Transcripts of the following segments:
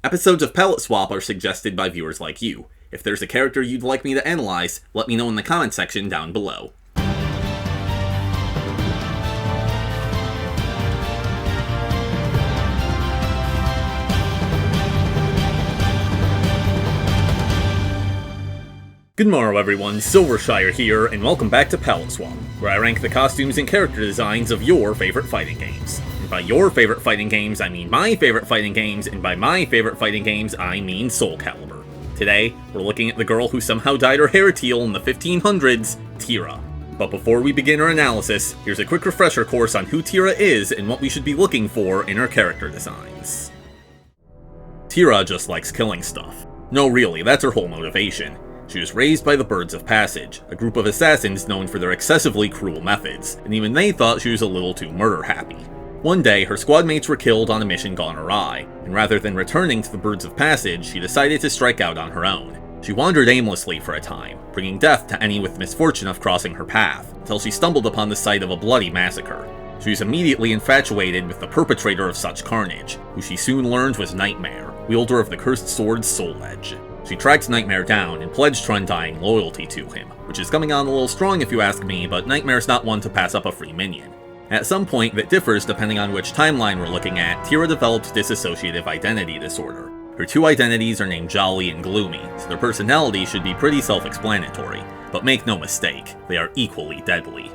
Episodes of Palette Swap are suggested by viewers like you. If there's a character you'd like me to analyze, let me know in the comment section down below. Good morrow everyone, Silvershire here, and welcome back to Palette Swap, where I rank the costumes and character designs of your favorite fighting games. And by your favorite fighting games, I mean my favorite fighting games, and by my favorite fighting games, I mean Soulcalibur. Today, we're looking at the girl who somehow dyed her hair teal in the 1500s, Tira. But before we begin our analysis, here's a quick refresher course on who Tira is and what we should be looking for in her character designs. Tira just likes killing stuff. No, really, that's her whole motivation. She was raised by the Birds of Passage, a group of assassins known for their excessively cruel methods, and even they thought she was a little too murder-happy. One day, her squad mates were killed on a mission gone awry, and rather than returning to the Birds of Passage, she decided to strike out on her own. She wandered aimlessly for a time, bringing death to any with misfortune of crossing her path, until she stumbled upon the site of a bloody massacre. She was immediately infatuated with the perpetrator of such carnage, who she soon learned was Nightmare, wielder of the cursed sword Soul Edge. She tracked Nightmare down and pledged her undying loyalty to him, which is coming on a little strong if you ask me, but Nightmare's not one to pass up a free minion. At some point that differs depending on which timeline we're looking at, Tira developed dissociative identity disorder. Her two identities are named Jolly and Gloomy, so their personality should be pretty self-explanatory, but make no mistake, they are equally deadly.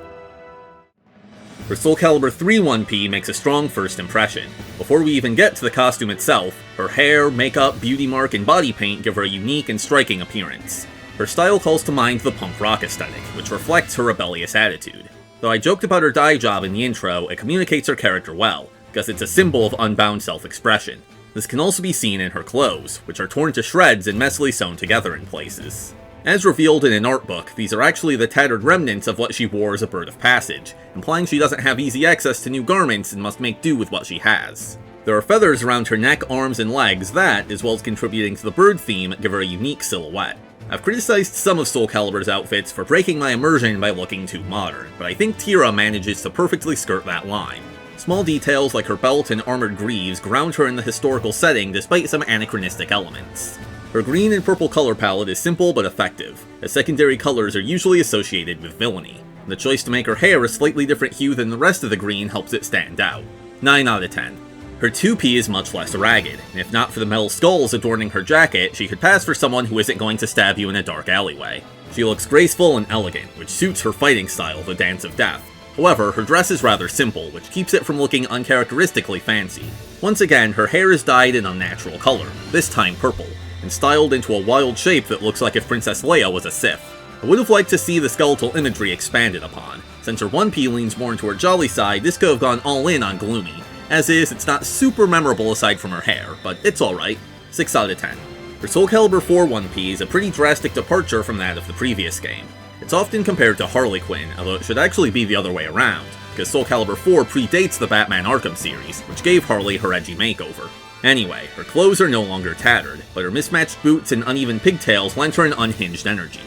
Her Soulcalibur III 1P makes a strong first impression. Before we even get to the costume itself, her hair, makeup, beauty mark, and body paint give her a unique and striking appearance. Her style calls to mind the punk rock aesthetic, which reflects her rebellious attitude. Though I joked about her dye job in the intro, it communicates her character well, because it's a symbol of unbound self-expression. This can also be seen in her clothes, which are torn to shreds and messily sewn together in places. As revealed in an art book, these are actually the tattered remnants of what she wore as a Bird of Passage, implying she doesn't have easy access to new garments and must make do with what she has. There are feathers around her neck, arms, and legs that, as well as contributing to the bird theme, give her a unique silhouette. I've criticized some of Soulcalibur's outfits for breaking my immersion by looking too modern, but I think Tira manages to perfectly skirt that line. Small details like her belt and armored greaves ground her in the historical setting despite some anachronistic elements. Her green and purple color palette is simple but effective, as secondary colors are usually associated with villainy. The choice to make her hair a slightly different hue than the rest of the green helps it stand out. 9 out of 10. Her 2P is much less ragged, and if not for the metal skulls adorning her jacket, she could pass for someone who isn't going to stab you in a dark alleyway. She looks graceful and elegant, which suits her fighting style, the Dance of Death. However, her dress is rather simple, which keeps it from looking uncharacteristically fancy. Once again, her hair is dyed an unnatural color, this time purple, and styled into a wild shape that looks like if Princess Leia was a Sith. I would have liked to see the skeletal imagery expanded upon. Since her 1P leans more into her jolly side, this could have gone all in on Gloomy. As is, it's not super memorable aside from her hair, but it's alright. 6 out of 10. Her Soulcalibur IV 1P is a pretty drastic departure from that of the previous game. It's often compared to Harley Quinn, although it should actually be the other way around, because Soulcalibur IV predates the Batman Arkham series, which gave Harley her edgy makeover. Anyway, her clothes are no longer tattered, but her mismatched boots and uneven pigtails lent her an unhinged energy.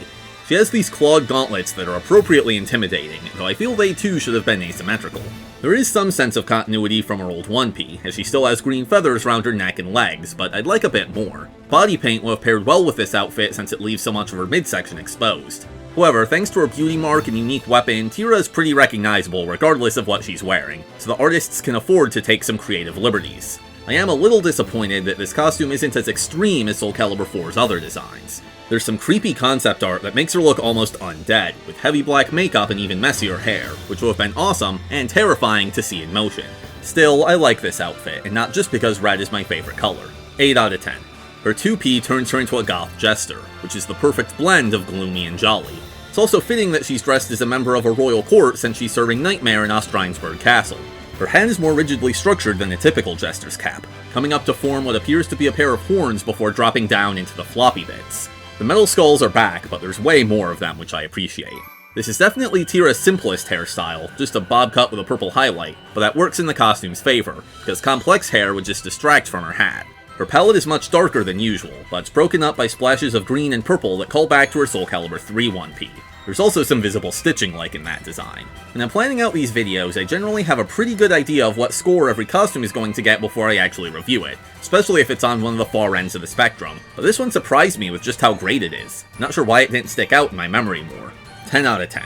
She has these clawed gauntlets that are appropriately intimidating, though I feel they too should have been asymmetrical. There is some sense of continuity from her old 1P, as she still has green feathers around her neck and legs, but I'd like a bit more. Body paint would have paired well with this outfit since it leaves so much of her midsection exposed. However, thanks to her beauty mark and unique weapon, Tira is pretty recognizable regardless of what she's wearing, so the artists can afford to take some creative liberties. I am a little disappointed that this costume isn't as extreme as Soulcalibur IV's other designs. There's some creepy concept art that makes her look almost undead, with heavy black makeup and even messier hair, which would have been awesome and terrifying to see in motion. Still, I like this outfit, and not just because red is my favorite color. 8 out of 10. Her 2P turns her into a goth jester, which is the perfect blend of gloomy and jolly. It's also fitting that she's dressed as a member of a royal court since she's serving Nightmare in Ostrheinsburg Castle. Her head is more rigidly structured than a typical jester's cap, coming up to form what appears to be a pair of horns before dropping down into the floppy bits. The metal skulls are back, but there's way more of them, which I appreciate. This is definitely Tira's simplest hairstyle, just a bob cut with a purple highlight, but that works in the costume's favor, because complex hair would just distract from her hat. Her palette is much darker than usual, but it's broken up by splashes of green and purple that call back to her Soulcalibur III 1P. There's also some visible stitching like in that design. When I'm planning out these videos, I generally have a pretty good idea of what score every costume is going to get before I actually review it, especially if it's on one of the far ends of the spectrum, but this one surprised me with just how great it is. Not sure why it didn't stick out in my memory more. 10 out of 10.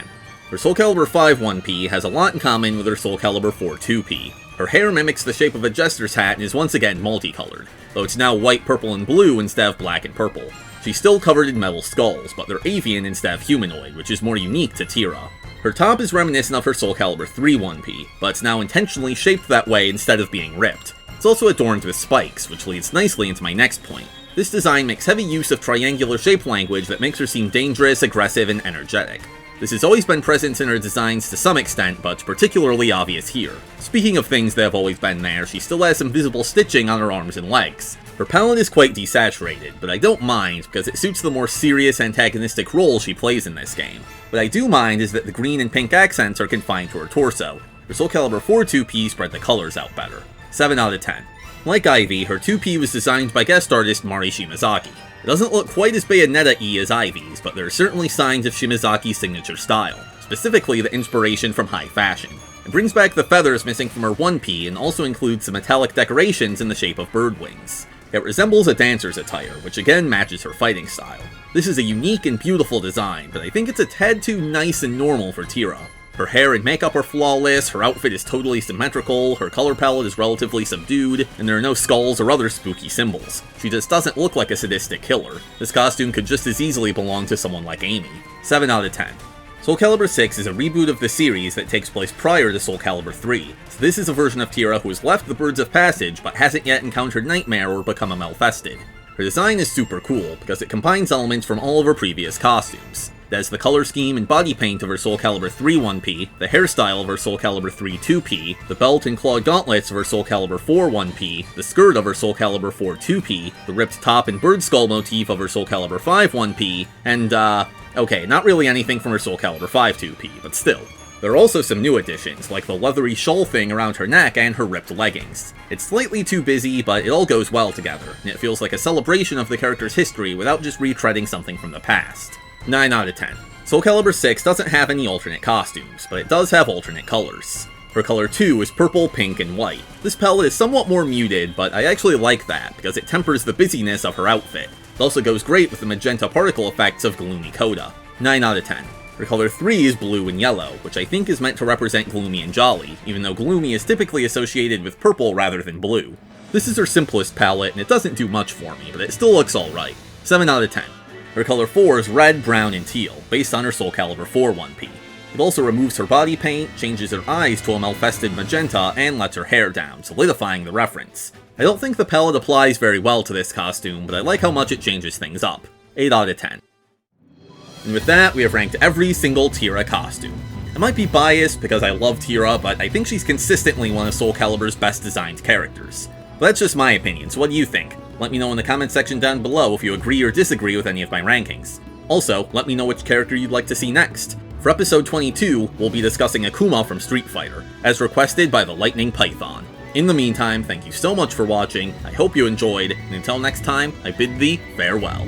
Her Soulcalibur V 1P has a lot in common with her Soulcalibur IV 2P. Her hair mimics the shape of a jester's hat and is once again multicolored, though it's now white, purple, and blue instead of black and purple. She's still covered in metal skulls, but they're avian instead of humanoid, which is more unique to Tira. Her top is reminiscent of her Soulcalibur III 1P, but it's now intentionally shaped that way instead of being ripped. It's also adorned with spikes, which leads nicely into my next point. This design makes heavy use of triangular shape language that makes her seem dangerous, aggressive, and energetic. This has always been present in her designs to some extent, but it's particularly obvious here. Speaking of things that have always been there, she still has some visible stitching on her arms and legs. Her palette is quite desaturated, but I don't mind because it suits the more serious antagonistic role she plays in this game. What I do mind is that the green and pink accents are confined to her torso. Her Soulcalibur IV 2P spread the colors out better. 7 out of 10. Like Ivy, her 2P was designed by guest artist Mari Shimazaki. It doesn't look quite as Bayonetta-y as Ivy's, but there are certainly signs of Shimazaki's signature style, specifically the inspiration from high fashion. It brings back the feathers missing from her 1P and also includes some metallic decorations in the shape of bird wings. It resembles a dancer's attire, which again matches her fighting style. This is a unique and beautiful design, but I think it's a tad too nice and normal for Tira. Her hair and makeup are flawless, her outfit is totally symmetrical, her color palette is relatively subdued, and there are no skulls or other spooky symbols. She just doesn't look like a sadistic killer. This costume could just as easily belong to someone like Amy. 7 out of 10. Soulcalibur VI is a reboot of the series that takes place prior to Soulcalibur III, so this is a version of Tira who has left the Birds of Passage but hasn't yet encountered Nightmare or become a Malfested. Her design is super cool because it combines elements from all of her previous costumes. It has the color scheme and body paint of her Soulcalibur III 1P, the hairstyle of her Soulcalibur III 2P, the belt and claw gauntlets of her Soulcalibur IV 1P, the skirt of her Soulcalibur IV 2P, the ripped top and bird skull motif of her Soulcalibur V 1P, and okay, not really anything from her Soulcalibur V 2P, but still. There are also some new additions, like the leathery shawl thing around her neck and her ripped leggings. It's slightly too busy, but it all goes well together, and it feels like a celebration of the character's history without just retreading something from the past. 9 out of 10. Soulcalibur VI doesn't have any alternate costumes, but it does have alternate colors. Her color 2 is purple, pink, and white. This palette is somewhat more muted, but I actually like that, because it tempers the busyness of her outfit. It also goes great with the magenta particle effects of Gloomy Coda. 9 out of 10. Her color 3 is blue and yellow, which I think is meant to represent Gloomy and Jolly, even though Gloomy is typically associated with purple rather than blue. This is her simplest palette, and it doesn't do much for me, but it still looks alright. 7 out of 10. Her color 4 is red, brown, and teal, based on her Soulcalibur IV 1P. It also removes her body paint, changes her eyes to a Malfested magenta, and lets her hair down, solidifying the reference. I don't think the palette applies very well to this costume, but I like how much it changes things up. 8 out of 10. And with that, we have ranked every single Tira costume. I might be biased because I love Tira, but I think she's consistently one of Soulcalibur's best designed characters. But that's just my opinion, so what do you think? Let me know in the comment section down below if you agree or disagree with any of my rankings. Also, let me know which character you'd like to see next. For episode 22, we'll be discussing Akuma from Street Fighter, as requested by the Lightning Python. In the meantime, thank you so much for watching, I hope you enjoyed, and until next time, I bid thee farewell.